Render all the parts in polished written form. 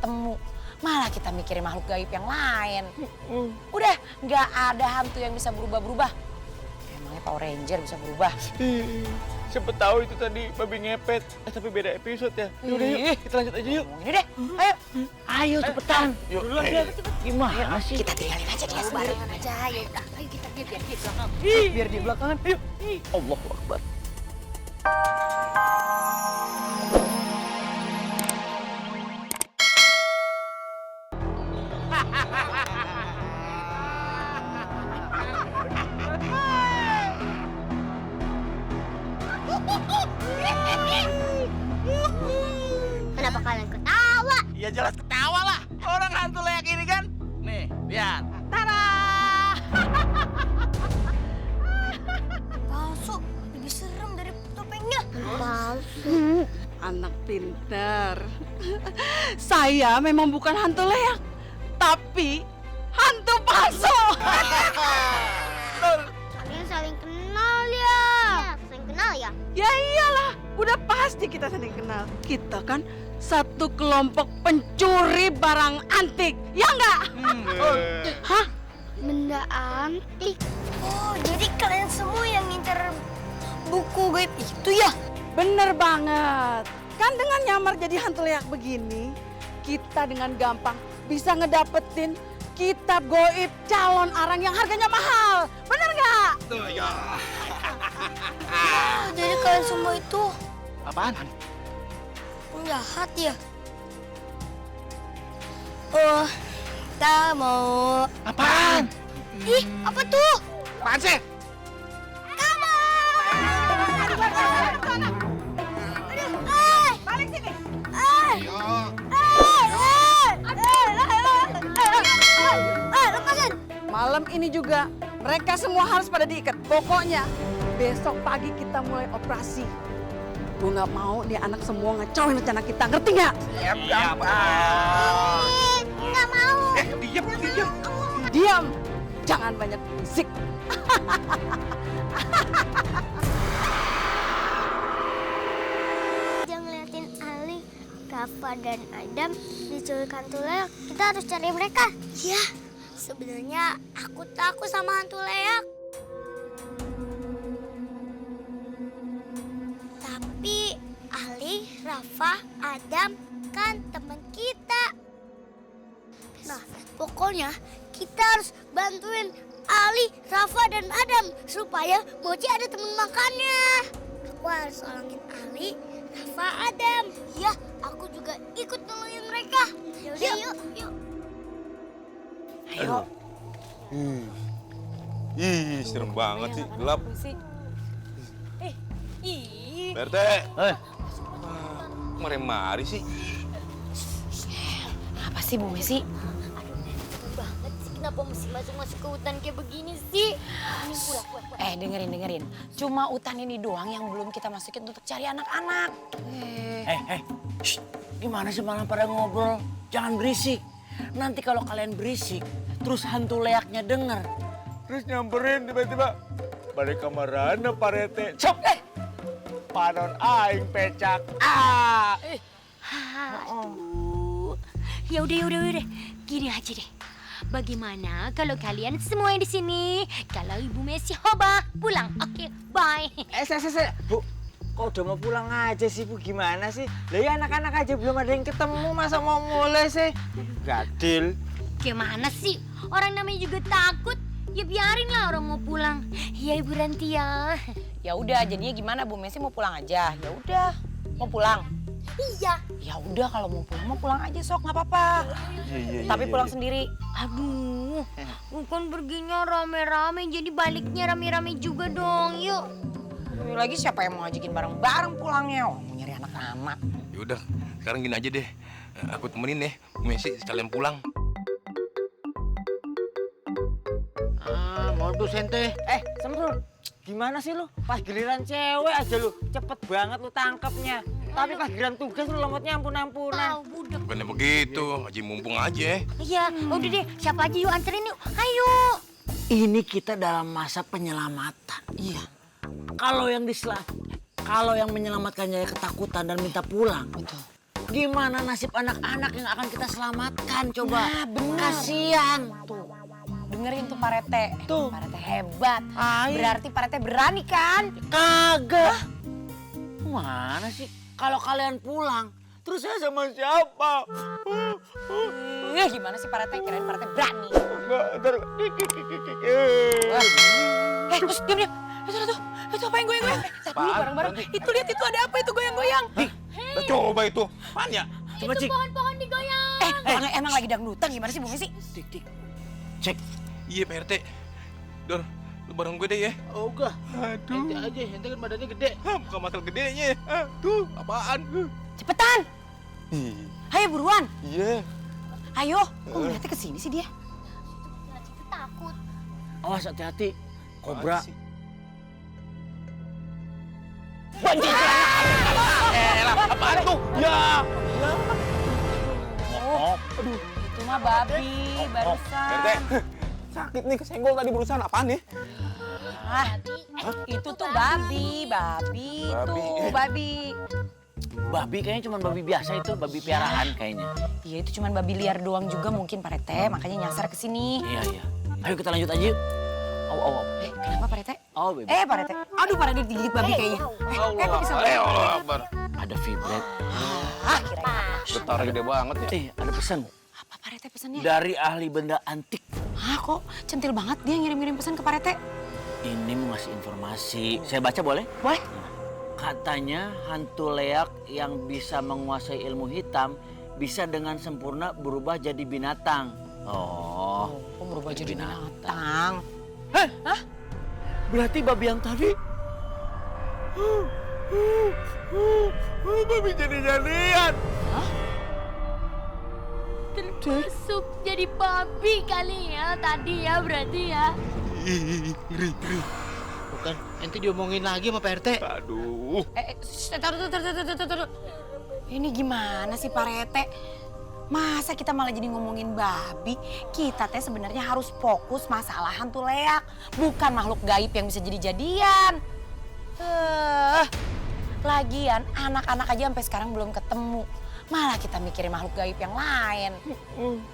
ketemu. Malah kita mikirin makhluk gaib yang lain. Udah, nggak ada hantu yang bisa berubah-berubah. Emangnya Power Ranger bisa berubah? Siapa tahu itu tadi babi ngepet. Tapi beda episode ya. Yaudah yuk, kita lanjut aja yuk. Ini deh, ayo. Ayo cepetan. Yuk. Gimana sih? Kita tinggalin aja dia sembarangan aja. Ayo, ayo kita biar dia belakang. Biar di belakangan. Ayo. Allahu Akbar. Kenapa kalian ketawa? Ya jelas ketawa lah. Orang hantu leak ini kan. Nih, lihat. Palsu, lebih serem dari topengnya. Palsu. Anak pintar. Saya memang bukan hantu leak, tapi hantu palsu. Kalian saling kenal ya? Iya, saling kenal ya? Ya iyalah, udah pasti kita saling kenal. Kita kan satu kelompok pencuri barang antik, ya enggak? Hah? Benda antik. Oh, jadi kalian semua yang ngincer buku gaib itu ya? Bener banget. Kan dengan nyamar jadi hantu leak begini, kita dengan gampang bisa ngedapetin kitab goib calon arang yang harganya mahal. Bener nggak? Oh, jadi kalian semua itu Apaan? penjahat ya? Oh, kita mau... Apaan? Ih, apa tuh? Apaan sih? Balik sini. Lepasin. Malam ini juga mereka semua harus pada diikat. Pokoknya besok pagi kita mulai operasi. Gue nggak mau nih anak semua ngacauin rencana kita, ngerti nggak? Siap, Nggak mau. Diam. Diam, jangan banyak musik. Jangan ngeliatin Ali, Rafa, dan Adam diculik hantu leak. Kita harus cari mereka. Ya, sebenarnya aku takut sama hantu leak. Tapi Ali, Rafa, Adam kan teman kita. Nah, pokoknya kita harus bantuin Ali, Rafa, dan Adam supaya Mochi ada teman makannya. Aku harus nolongin Ali, Rafa, Adam. Ya, aku juga ikut nolongin mereka. Yaudah, yuk. Ayo. Ih, serem banget sih, gelap. Ih. PRT. Mari sih. Apa sih Bu Messi? Banget sih, kenapa mesti masuk ke hutan kayak begini sih? Dengerin. Cuma hutan ini doang yang belum kita masukin untuk cari anak-anak. Shh, gimana sih malah pada ngobrol? Jangan berisik. Nanti kalau kalian berisik, terus hantu leaknya denger. Terus nyamperin tiba-tiba. Balik kamarana Pak Rete. Cop Panon aing pecak. Aduh. Ya udah. Gini aja deh. Bagaimana kalau kalian semua yang di sini, kalau Ibu Messi Hoba pulang? Oke, bye. Bu, kok udah mau pulang aja sih, Bu? Gimana sih? Lah ya anak-anak aja belum ada yang ketemu, masa mau mulai sih? Gadil. Gimana sih? Orang namanya juga takut. Ya biarin lah orang mau pulang. Ya Ibu Ranti ya. Ya udah, jadinya gimana Bu Messi mau pulang aja? Ya udah, mau pulang. Iya. Ya udah kalau mau pulang aja sok nggak apa-apa. Tapi pulang sendiri. Aduh, bukan perginya rame-rame, jadi baliknya rame-rame juga dong. Yuk. Lagi siapa yang mau ngajakin bareng-bareng pulangnya? Mau nyari anak-anak. Yaudah, sekarang gini aja deh. Aku temenin deh, Bu Messi sekalian pulang. Modus ente. Semprul. Gimana sih lu? Pas giliran cewek aja lu cepet banget lu tangkapnya. Tapi pas giliran tugas lu lomotnya ampun-ampunan. Budak. Bukannya begitu, Haji mumpung aja. Iya, udah deh. Siapa aja yuk anterin yuk. Ayo. Ini kita dalam masa penyelamatan. Iya. Kalau yang menyelamatkannya ketakutan dan minta pulang. Betul. Gimana nasib anak-anak yang akan kita selamatkan coba? Nah, bener. Kasian. Tuh, dengerin tuh Pak Rete. Tuh. Pak Rete hebat. Ayo. Berarti Pak Rete berani kan? Kagak. Mana sih? Kalau kalian pulang, terus saya sama siapa? Gimana sih Pak Rete? Kirain Pak Rete berani. Enggak, ntar. Terus diam. Itu apa yang goyang-goyang? Tar dulu bareng-bareng. Itu lihat itu ada apa itu goyang-goyang? Udah coba itu. Apaan ya? Coba cek. Pohon-pohon digoyang. Emang lagi dangdutan gimana sih Bu Messi? Tik. Cek. Iya Pak RT. Dor, lu bareng gue deh ya. Oh enggak. Aduh. Ente aja, ente kan badannya gede. Bukan masalah gedenya. Tuh, apaan? Cepetan. Ayo buruan. Iya. Ayo. Kok ngeliatnya kesini sih dia? Takut. Awas hati-hati. Kobra. Apaan tuh? Ya. Itu mah babi barusan. Sakit nih, kesenggol tadi berusaha apaan nih? Itu tuh babi tuh, babi. Babi kayaknya cuma babi biasa itu, babi piaraan kayaknya. Iya itu cuman babi liar doang juga mungkin Pak Rete, makanya nyasar ke sini. Iya. Ayo kita lanjut aja yuk. Aw. Kenapa Pak Rete? Oh, baby. Pak Rete. Aduh Pak Rete digigit babi kayaknya. Kok bisa Allah Akbar. Ada vibrat. kirain. Getarnya gede banget ya. Ada pesan Apa Pak Rete pesannya? dari ahli benda antik. Kok centil banget dia ngirim-ngirim pesan ke Pak Rete? Ini mau ngasih informasi. Saya baca boleh? Boleh? Katanya hantu leak yang bisa menguasai ilmu hitam bisa dengan sempurna berubah jadi binatang. Oh, Kok berubah jadi binatang? berarti babi yang tadi? Babi jadi-jadian. Termasuk jadi babi kali ya tadi ya berarti ya. Bukan, ente diomongin lagi sama Pak RT. Aduh. Taruh. Ini gimana sih Pak Rete? Masa kita malah jadi ngomongin babi? Kita teh sebenarnya harus fokus masalah hantu leak, bukan makhluk gaib yang bisa jadi-jadian. Lagian anak-anak aja sampai sekarang belum ketemu. Malah kita mikirin makhluk gaib yang lain.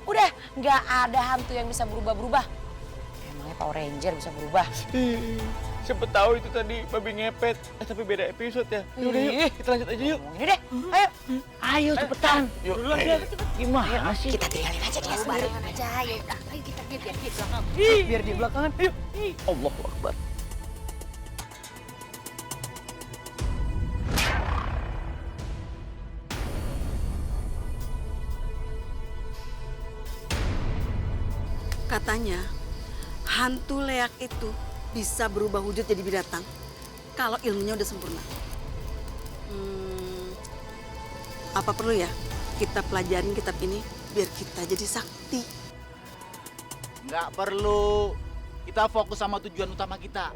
Udah, nggak ada hantu yang bisa berubah-berubah. Emangnya Power Ranger bisa berubah? Siapa tahu itu tadi babi ngepet. Tapi beda episode ya. Yaudah yuk, kita lanjut aja yuk. Ini deh, ayo. Ayo cepetan. Yuk. Gimana sih? Kita tinggalin aja dia sembarangan aja. Ayo udah, ayo kita biar di belakang. Biar di belakangan. Yuk. Allahu Akbar. Katanya hantu leak itu bisa berubah wujud jadi binatang kalau ilmunya udah sempurna. Apa perlu ya kita pelajarin kitab ini biar kita jadi sakti? Nggak perlu. Kita fokus sama tujuan utama kita.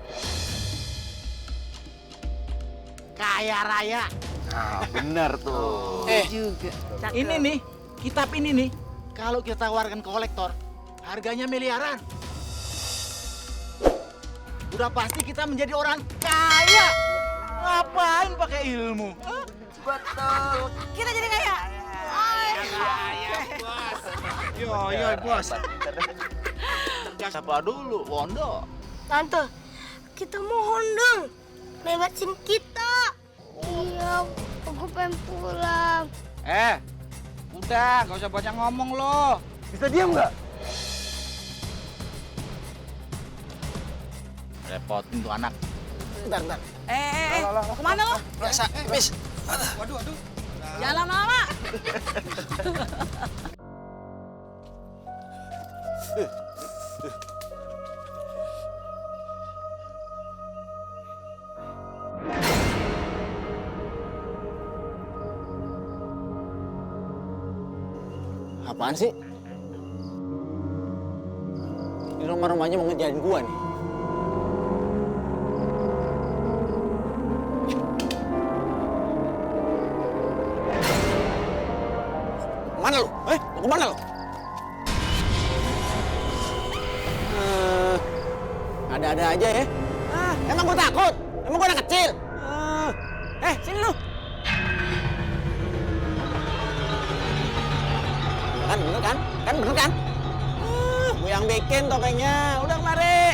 Kaya raya. Nah, benar tuh. Juga. Ini nih, kitab ini nih. Kalau kita tawarkan ke kolektor, harganya miliaran. Udah pasti kita menjadi orang kaya. Ngapain pakai ilmu? Betul. Kita jadi kaya. Iya, bos. Siapa dulu? Wondo. Tante, kita mohon dong, bebasin kita. Iya, aku pengen pulang. Udah, gak usah banyak ngomong lo. Bisa diam nggak? Repotin tuh anak. Bentar. Mau kemana lo? Biasa, bis. Jangan lama-lama. Apaan sih? Ini rumah-rumahnya mau ngejarin gua nih. Kemana lu? Mau kemana lu? Ada-ada aja ya. Emang gua takut? Emang gua anak kecil? Sini lu. Bener kan? Kan bener kan? Gue yang bikin topengnya. Udah kemarin.